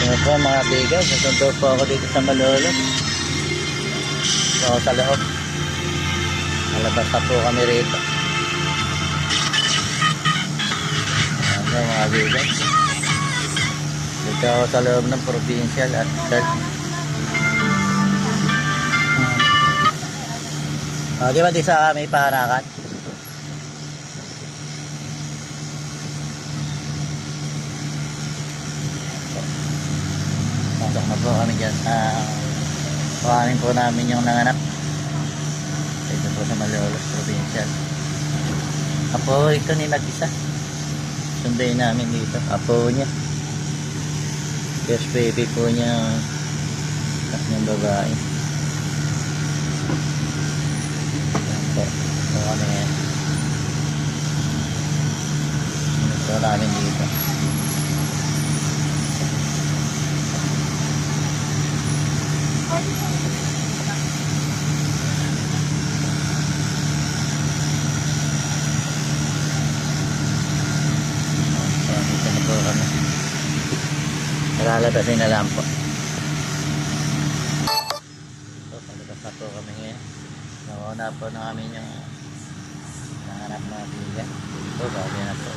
Yan po mga bigas, nasundo po ako dito sa Malolo. So sa loob. Malabas na po kami rito. Yan po mga bigas. Dito ako sa loob ng provincial at church. Di ba di sa may pahanakan? Pasok na po kami dyan. Kuhanin po namin yung nanganak. Ito po sa Malolos Provincial. Apo ito ni nag-isa. Sundayin namin dito. Apo niya. Yes baby po niya. Tapos yung babae. Yan po. Ito kami ngayon. Ito namin dito. Nalalabasin na lang po. So, palabas na po kami ngayon. Nauna po namin yung nanganap na biga. So, bago na po.